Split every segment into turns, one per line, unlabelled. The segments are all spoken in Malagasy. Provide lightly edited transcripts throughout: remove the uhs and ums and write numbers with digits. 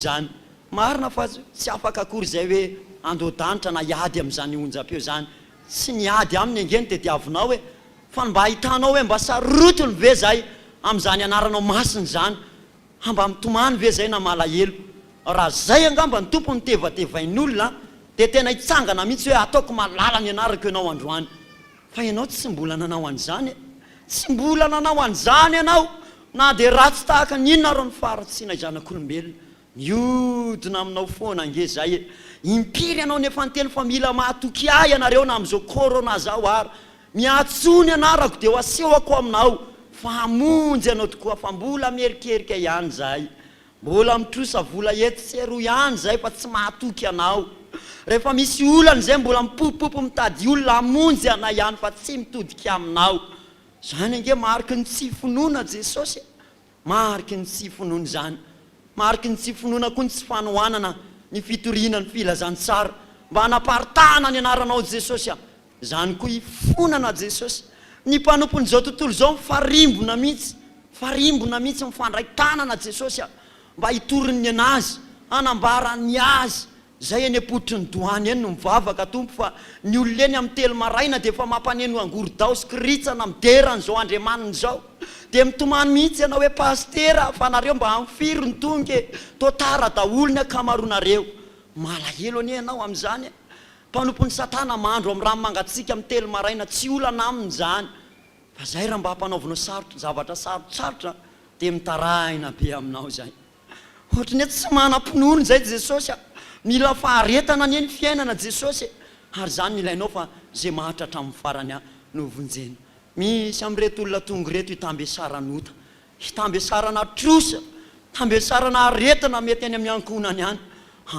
zany marina fa tsy afaka akory zay hoe andodanitra na iady am'izany onjam-peo zany tsy niady aminy angeny de diavinao hoe fa mba ahitanao hoe mba sarotony ve zay am'izany anaranao masiny zany mba mitomany ve zay na malahelo raha zay angamba ny tompo ny tevatevain'olona de tena hitsangana mihitsy hoe ataoko malala ny anarako ianao androany fa ianao tsy mbola nanao an'izany tsy mbola nanao an'izany ianao na de ratsy tahaka ninona ro ny faratsiana zanak'olombelona miodina aminao foana ange zay impiry ianao nefa anteny fa mila mahatoky ahy ianareo na am'izao corona zao ary miatsony anarako de ho asehako aminao fa hamonjy ianao tokoa fa mbola mierikerika ihany zay mbola mitrosa vola etseroa ihany zay fa tsy mahatoky anao rehefa misy olana zay mbola mipopopopo mitady olona hamonjy anay ihany fa tsy mitodika aminao zany ange mariky ny tsy finoana Jesosy mariky ny tsy finoana zany mariky ny tsy finoana koa ny tsy fanohanana ny fitoriana ny filazantsara mba hanaparitahana ny anaranao Jesosy zany koa ifonana Jesosy ny mpanompon'izao tontolo zao mifarimbona mihitsy mifandray tanana Jesosy mba hitoriny anazy hanambarany azy zay eny apotry ny doany eny no mivavaka tompo fa ny olona eny amin'ny telo maraina de fa mampaneno angorodao sy kiritsana miderany zao andriamaniny zao de mitomany mihitsy ianao hoe pastera fa nareo mba amfiry ny tonge totara daholo ny akamaronareo malahelo anie ianao am'izany mpanompon'ny satana mandro amin'ny rano mangatsika amin'ny telo maraina tsy olana aminy zany fa zay raha mba hampanaovanao sarotra zavatra sarotrasarotra de mitarahina be aminao zay ohatrany hoe tsy manam-pinoany zay Jesosy mila faharetana ny eny fiainana Jesosy ary zany milainao fa zay mahatratra amin'ny farany no vonjena misy am'ireto olona tonga reto hitambesaranota hitambesarana trosa tambesarana aretina mety any amin'ny ankonany any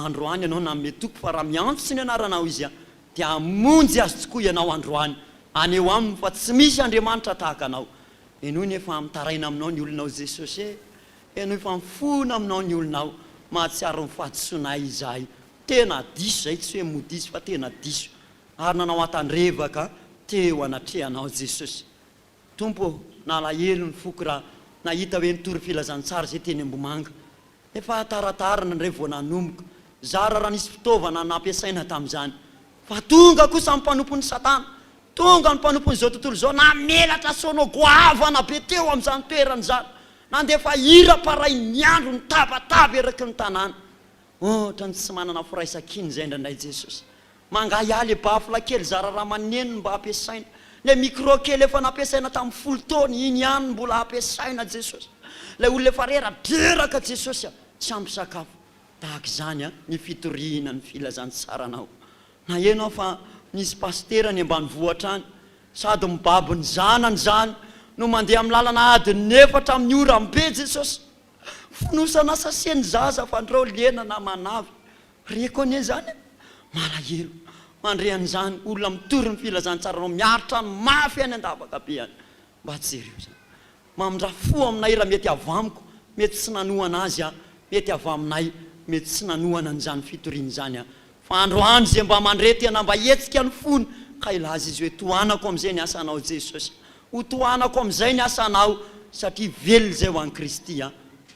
androany ianao na metoko fa raha miantso ny anaranao izy de amonjy azy tokoa ianao androany aneo aminy fa tsy misy andriamanitra tahaka anao enoy nefa mitaraina aminao ny olonao Jesosy enoy fa mifona aminao ny olonao mahatsiaro mifahadisoanay izahay tena diso zay tsy hoe modisy fa tena diso ary nanao atandrevaka teo anatrehanao Jesosy tompo nalahelo ny foky raha nahita hoe nitory filazantsara zay teny Ambomanga efa taratarana ndray vao nanomboka zara raha nisy fitaovana nampiasaina tam'izany fa tonga kosa amin'ny mpanompon'ny satana tonga ny mpanompon'izao tontolo zao namelatra sono goavana be teo am'izany toerany zany nandefa hira paray ny andro ny tabataba eraky ny tanàna ohatra ny tsy manana firaisakiny zay ndraindray Jesosy mangahialy bafla kely zara raha manenony mba hampiasaina le micro kely efa nampiasaina tamin'ny folo taona iny ihany mbola hampiasaina Jesosy le olona efa rera-dreraka Jesosy tsy ampy sakafo tahaka izany ny fitoriana ny filazantsara na enao fa nisy pastera ny ambanivohitra any sady mibaby ny zanany zany no mandeha amin'ny lalana adiny 4 amin'ny ora ambe Jesosy finosana saseny zaza fa andreo lena na manavy reko anie zany malahelo mandrehan'izany olona mitory ny filazantsara nao miaritra ny mafy any andavaka be any mba tsereo zany mamindra fo aminay raha mety avamiko mety tsy nanohana azy mety avy aminay mety tsy nanohana an'izany fitoriany zany fa androany zay mba mandrety ana mba hetsika ny fony ka ilaza izy hoe tohanako am'izay ny asanao Jesosy ho tohanako am'izay ny asanao satria velona zay ho an'i Kristy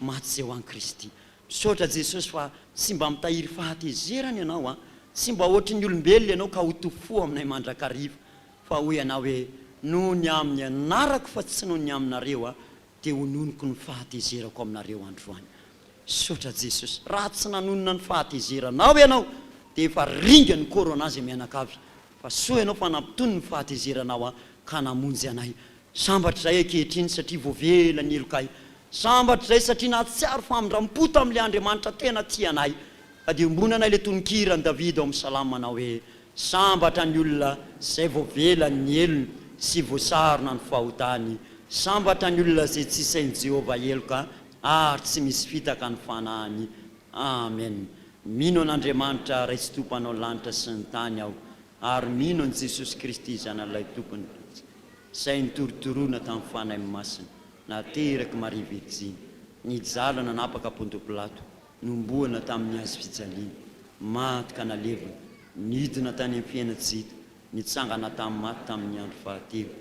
maty zay ho an'i Kristy misaotra Jesosy fa tsy mba mitahiry fahatezerana ianao tsy mba ohatry ny olombelona ianao ka ho tofo aminay mandrakariva fa ho ianao hoe noho ny amin'ny anarako fa tsy noho ny aminareo de ho nonoko ny fahatezerako aminareo androany misaotra Jesosy raha tsy nanonona ny fahatezeranao ianao de efa ringa ny corona zay mianakavy fa soa ianao fa nampitony ny fahatezeranao ka namonjy anay sambatra zay ankehitriny satria voavela ny elokay sambatra zay satria nahatsiaro famindram-poto amin'le Andriamanitra tena tianay ka de ombonanay le tononkirany Davida ao amin'ny salamo manao hoe sambatra ny olona zay voavela ny elony sy voasarona ny fahotany sambatra ny olona zay tsy sain'i Jehova eloka ary tsy misy fitaka ny fanahany amen mino an'Andriamanitra ray sy tompo anao lanitra sy ny tany aho ary mino an' Jesosy Kristy zanalay tompony zay nitorotoroana tamin'ny fanahy masina nateraky Maria Virginy nijalana napaka Ponto Pilato nomboana tamin'ny azy fijaliana maty ka nalevona nidina tany amin'ny fiaina-tsita nitsangana tamin'ny maty tamin'ny andro fahatelo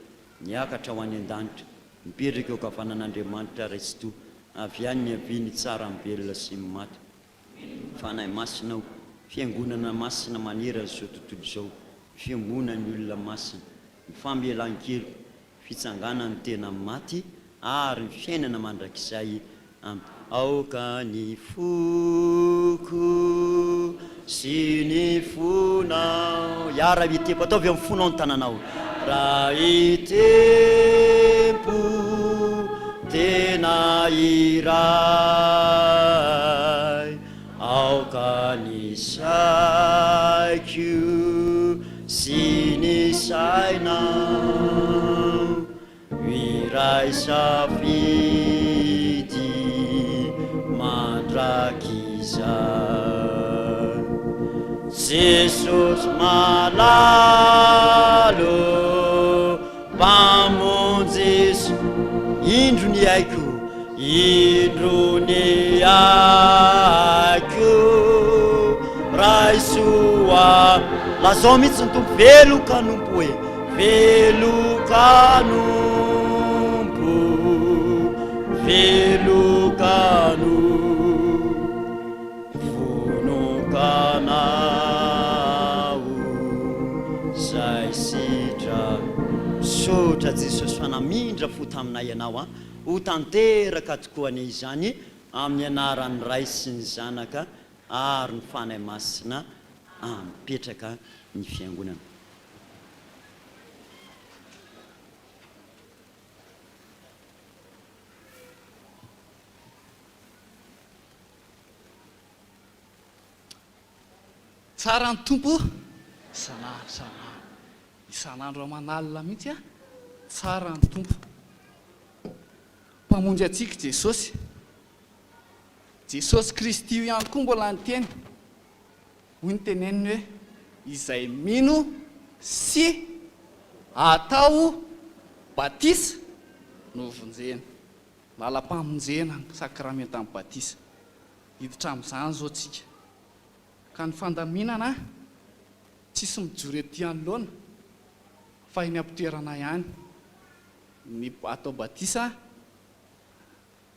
niakatra ho any an-danitra mipetraka eo ankavanan'Andriamanitra ray sy tompo avy any ny avy ny tsara mibelona sy ny maty fanahy masinao fiangonana masina manera zao tontolo zao fiangonany olona masina mifamielan-kelo fitsanganany tena maty ary ny fiainana mandrakizay aoka ny foko sy ny fonao iara itempo ataovy amin'ny fonao ny tananao raha itempo tena iray aoka ny saiko sy ny sainao iray safidy mandrakizay Jesosy malalo mpamonjy indro ny aiko indro ny aiko raisoa lazao mihitsy ny tompo velokanompo hoe velokanompo vonokanao zay sidra sotra Jesosy fanamindra fo taminay ianao a ho tanteraka tokoa any izany amin'ny anaran'ny ray sy ny zanaka ary ny fanahy masina mipetraka ny fiangonana
tsara ny tompo isan'andro manalina mihitsy a tsara ny tompo mpamonjy atsika Jesosy Kristy io ihany koa mbola nyteny hoy ny teneniny hoe izay mino sy atao batisa no vonjena lalam-pamonjena ny sakramenta amin'ny batisa hiditra amin'izany zao tsika ka ny fandaminana tsisy mijory ety anoloana fa iny ampitoerana ihany ny atao batisa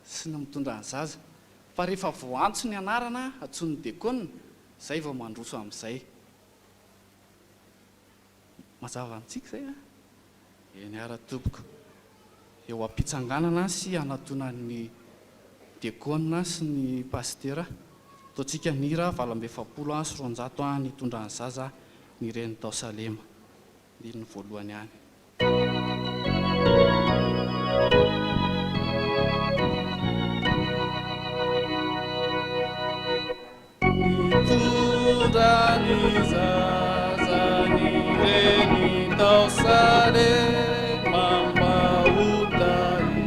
sy ny mitondra ny zaza fa rehefa voantso ny anarana atsony dekona zay vao mandroso amin'izay mazava amintsika zay eny ara-toboko eo am-pitsanganana sy anatonan'ny dekona sy ny pastera ataontsika nira 27 sy 900 nitondra ny zaza ny reny tao Salema ny voalohany ihany nitondra ny zaza ny reny tao Salema mbahotahy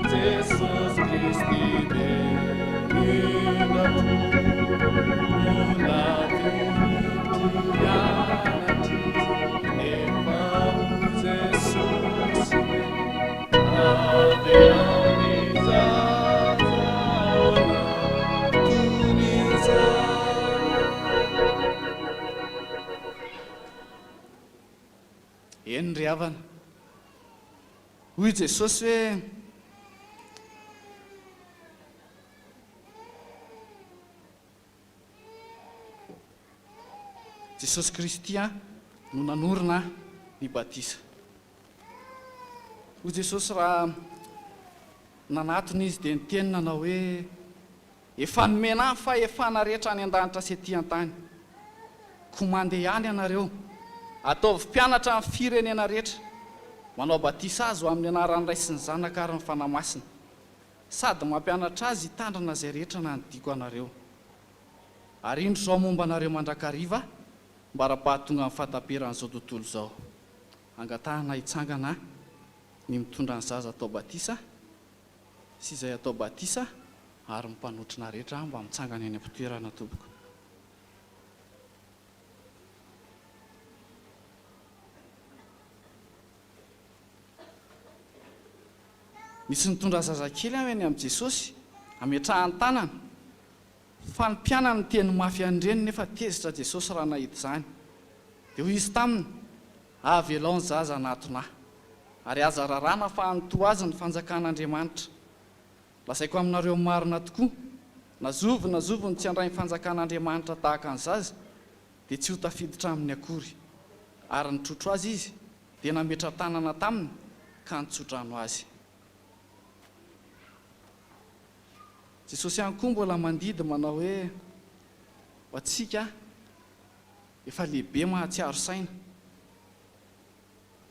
Jesosy Kristy eny ry havana hoy Jesosy hoe Jesosy Kristy no nanorina ny batisa hoy Jesosy raha nanatony izy dia niteny nanao hoe efa nomena fa efana rehetra any an-danitra sy ety an-tany komandeha ihany ianareo ataovy mpianatra amin'ny firenena rehetra manao batisa azy ho amin'ny anaran'ny ray sy ny zanaka ary ny fanahy masina sady mampianatra azy hitandrina izay rehetra na nodiko anareo ary indro zao momba anareo mandrakariva mba raha-pahatonga amin'ny fahataperan'izao tontolo izao angatahana hitsangana ny mitondra ny zaza atao batisa sy izay atao batisa ary mmpanotrina rehetra mba mitsangana eny am-pitoerana toboko misy nitondra zazakely eny amin'ny Jesosy ametrahany tanana fa ny mpianana ny teny mafy an'ireny nefa tezitra Jesosy raha nahita izany dia hoy izy taminy avelao ny zaza anatonahy ary aza rarana fa anoto azy ny fanjakan'Andriamanitra lazaiko aminareo marina tokoa nazovony tsy andray fanjakan'andriamanitra tahaka ny zaza dia tsy ho tafiditra amin'ny akory ary nitrotro azy izy dia nametra tanana taminy ka nitsodrano azy. Jesosy ihany koa mbola mandidy manao hoe ho antsika efa lehibe mahatsiaro saina.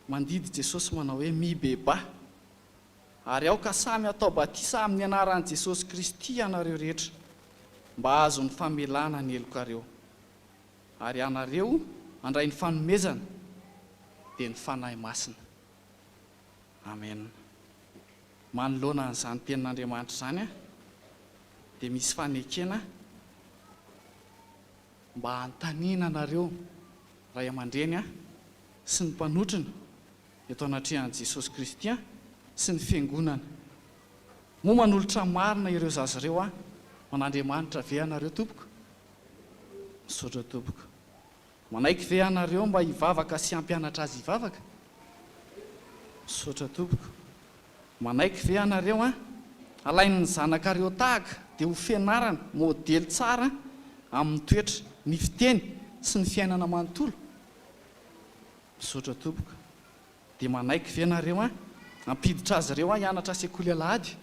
Mandidy Jesosy manao hoe mibeba ary ao ka samy atao batisa amin'ny anaran'i Jesosy Kristy ianareo rehetra mba azo ny famelana ny helokareo ary ianareo handray ny fanomezana dia ny fanahy masina. Amen. Manoloana an'izany tenin'Andriamanitra izany dia misy fanekena mba hanontaniana anareo ray aman-dreny sy ny mpanotrina eto anatrehan'i Jesosy Kristy sy ny fiangonana. Moa manolotra marina ireo zaza ireo man'Andriamanitra ve anareo tompoko? Misaotra tompoko. Manaiky ve anareo mba hivavaka sy hampianatra azy hivavaka? Misaotra tompoko. Manaiky ve anareo alainy ny zanakareo tahaka dia ho fianarana modely tsara amin'ny toetra, ny fiteny sy ny fiainana manontolo? Misaotra tompoko. Dia manaiky ve anareo hampiditra azy ireo hianatra sekoly alahady?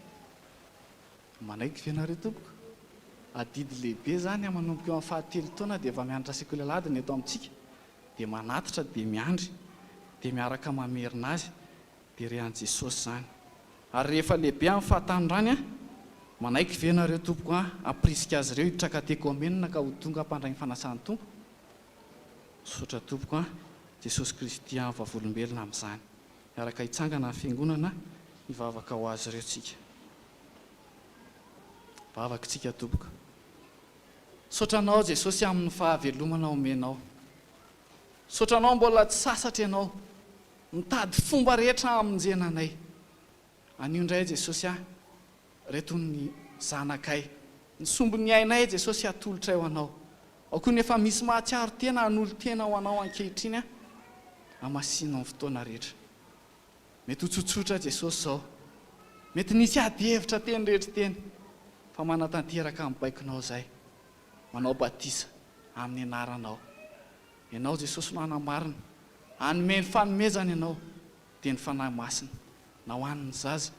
Manaiky ve anareo tompoko? Adidy lehibe zany manomboka eo amin'ny fahatelo taona dia efa mianatra sekoly alahady ny eto amintsika, dia manatitra dia miandry dia miaraka mamerina azy dia rehan'i Jesosy zany. Ary rehefa lehibe amin'ny fahatanyrany manaiky ve nareo tompoko aprisika azy ireo hiditra katekômenina ka ho tonga hampandray ny fanasan'ny tompo? Misaotra tompoko Jesosy Kristy vavolombelona amin'izany. Miaraka hitsangana ny fiangonana hivavaka ho azy ireo tsika. Vavaka tsika tompoko. Saotranao Jesosy amin'ny fahavelomana omenao. Saotranao mbola tsy sasatra ianao, mitady fomba rehetra hamonjenanay. Anio indray Jesosy reto ny zanakay, ny sombony ainay Jesosy atolotra eo anao. Ao koa nefa misy mahatsiaro tena hanolo tena ho anao ankehitriny hamasinao ny fotoana rehetra. Mety ho tsotsotra Jesosy zao, mety nisy ady hevitra teny rehetra teny, fa manatanteraka amin'ny baikonao zay, manao batisa amin'ny anaranao. Ianao Jesosy no hanamarina, hanome ny fanomezana ianao dia ny fanahy masina, na ho an'ny zaza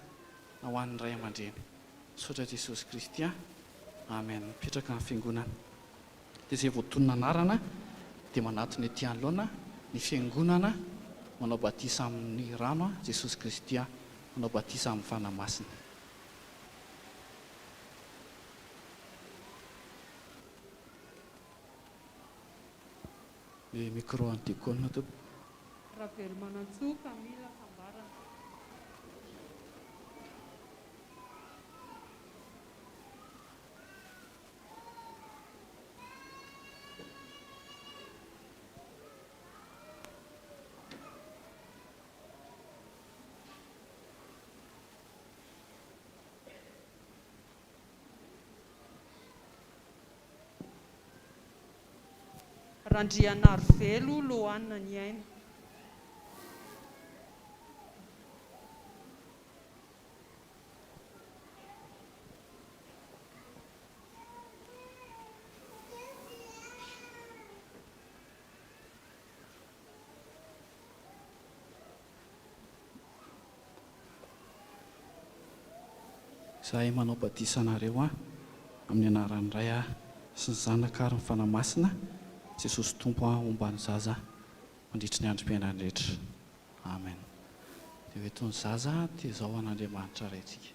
na ho an'ny ray aman-dreny. Misaotra Jesosy Kristy. Amen. Mipetraka amin'ny fiangonana. Dia izay voatonona anarana dia manatona etỳ anoloana ny fiangonana manao batisa amin'ny rano Jesosy Kristy manao batisa amin'ny fanahy masina. Le micro antikona to.
Ravelo Manantsoa, Camila Fambarana. Randrianarivelo Loanina Niaina.
Zahay manao batisa anareo amin'ny anaran'ny Ray sy ny Zanaka ary ny fanahy masina, Jesosy Tompo ombany zaza mandritry ny androm-piainany rehetra. Amen. Dia hoetony zaza dia izao an'Andriamanitra raintsika.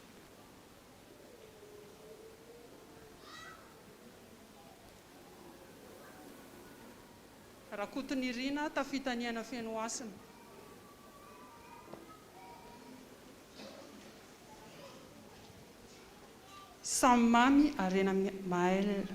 Rakotony Irina tafitaniana Fenoasina. Samy Mamy Arena Maël.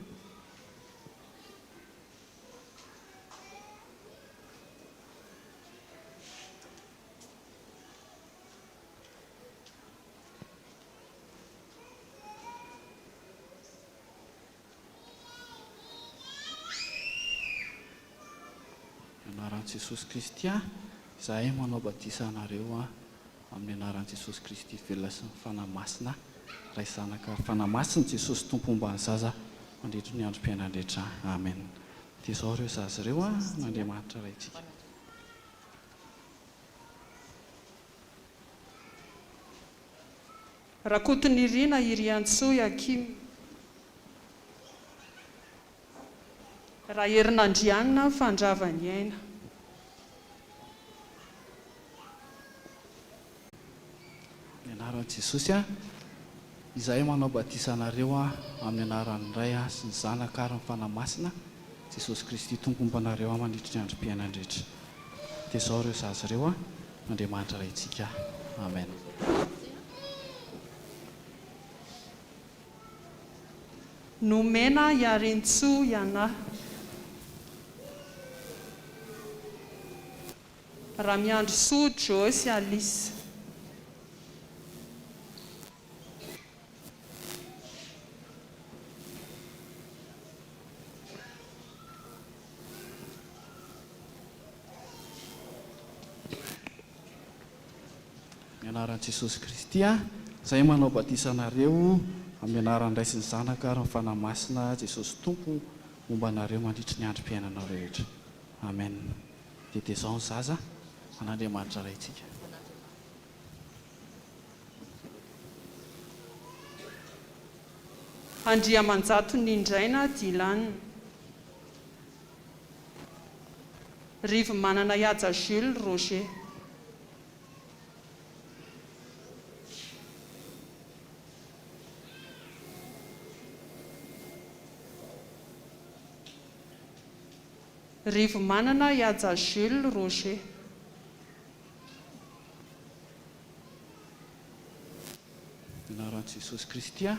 Anaran'i Jesosy Kristy izahay manao batisa anareo amin'ny anaran'i Jesosy Kristy velona sy ny fanahy masina. ray zanaka ary fanamasiny jesosy tompo mba ny zaza mandritry ny androm-piainana rehetra amen. Dia izao ireo zaza ireo a n'Andriamanitra raitsika.
Rakotoniriana Iriantsoa Akim. Raha herinandrianina fandravany aina.
Ny anaran'i Jesosy a, izahay manao batisanareo a amin'ny anaran'ny Ray a sy ny Zanaka ary ny fanamasina Jesosy Kristy tomponareo a mandritry ny androm-piainana rehetra. Dia izao ireo zaza ireo a n'Andriamanitra raitsika amen.
Nomena Iarintsoa Iana. Ramiandrosoa Josy Alice.
Ny anaran'i Jesosy Kristy a, izay manao batisanareo amin'ny anaran'ny Ray sy ny Zanaka ary ny fanamasina Jesosy tompo momba anareo mandritry ny androm-piainanao rehetra amen. Dia izao ny zaza an'Andriamanitra raitsika.
Andriamanjato Nindraina Dilanina. Rivo manana Ihaja Jules Roger. Rivo manana Ihaja Jules Roger.
Ny anaran'i Jesosy Kristy a,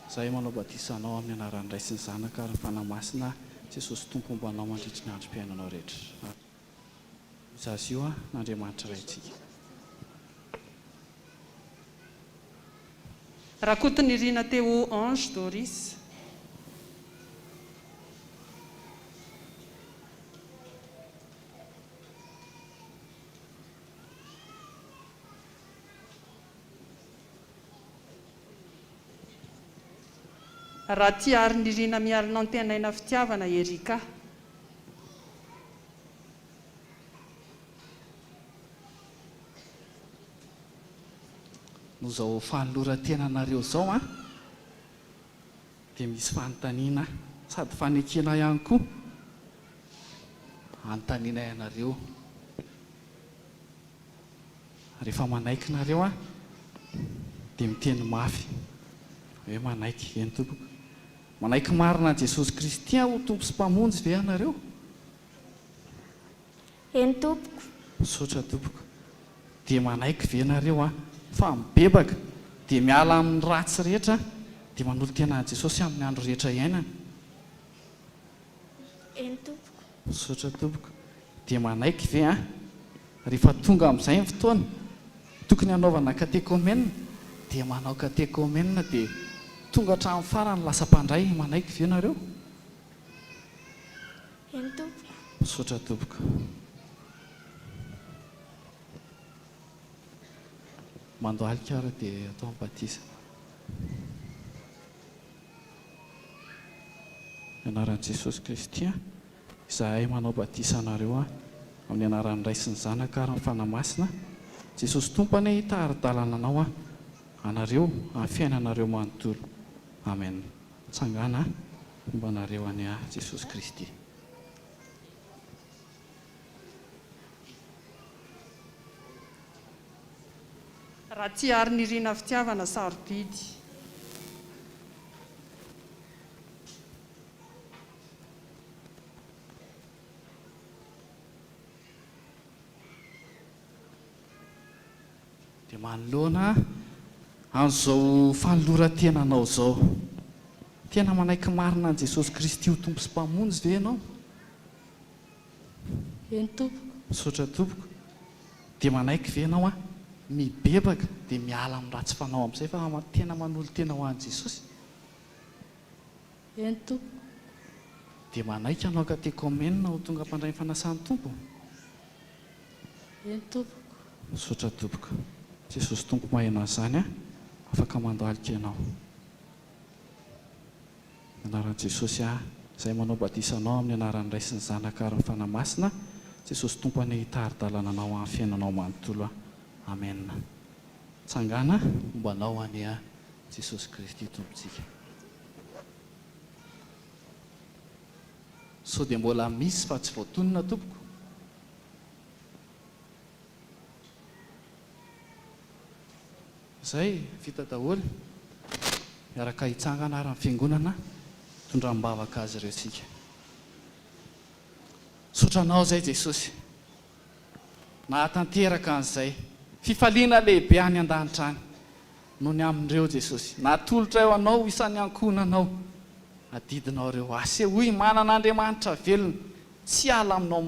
izay manao batisanao amin'ny anaran'ny Ray sy ny Zanaka ary ny fanamasina Jesosy tompo mbanao mandritry ny androm-piainanao rehetra. Zaza io a n'Andriamanitra raitsika.
Rakotoniriana Teo Ange Doris. Raha tia ariniriana mialina an-tenaina fitiavana Erika.
No izao fanoloran-tenanareo izao a, dia misy fanontaniana sady fanekena ihany koa anontaniana ianareo. Rehefa manaikinareo a, dia miteny mafy hoe manaiky eny tompoko. Manaiky marina Jesosy Kristy ho tompo sy mpamonjy ve ianareo?
Eny tompoko.
Misaotra tompoko. Dia manaiky ve ianareo a fa mibebaka dia miala amin'ny ratsy rehetra dia manolo tena Jesosy amin'ny andro rehetra iainana?
Eny tompoko.
Misaotra tompoko. Dia manaiky ve a rehefa tonga amin'izay ny fotoana tokony hanaovana katekômena dia manao katekômena dia tonga hatramin'ny farany lasa mpandray? Manaiky ve ianareo?
Eny tompoko.
Misaotra tompoko. Mandohalika ary dia atao batisa. Ny anaran'i Jesosy Kristy a, izahay manao batisa anareo a amin'ny anaran'ny Ray sy ny Zanaka ary ny fanamasina Jesosy tompo anie hitari-dalana anao a anareo amin'ny fiainanareo manontolo amen. Tsangana momba anareo any a Jesosy Kristy.
Raha tia ariniriana fitiavana sarobidy.
Dia manoloana amin'izao fanoloran-tenanao izao, tena manaiky marina an'i Jesosy Kristy ho tompo sy mpamonjy ve ianao?
Eny tompoko.
Misaotra tompoko. Dia manaiky ve ianao a mibebaka dia miala amin'ny ratsy fanao amin'izay fa tena manolo tena ho an'i Jesosy?
Eny tompoko.
Dia manaiky hanao katekômena ho tonga hampandray ny fanasan'ny tompo?
Eny tompoko.
Misaotra tompoko. Jesosy tompo maheno an'izany a afaka mandoalika ianao. Anaran'i Jesosy izay manao batisanao amin'ny anaran'ny Ray sy ny Zanaka ary ny fanamasina. Jesosy tompany hitari-dalana anao amin'ny fiainanao manontolo. Amen. Tsangana mombanao any Jesosy Kristy tompontsika. So dia mbola misy fa tsy voatonona tompoko. Izay vita daholo. Miaraka hitsangana ary ny fiangonana tondram-bavaka azy ireo sika. Sotranao izay Jesosy. Nahatanteraka an'izay fifaliana lehibe any an-danitra any noho ny amin'ireo Jesosy. Natolotra eo anao isan'ny ankonanao. Adidinao ireo asehoy manana Andriamanitra velona tsy ala aminao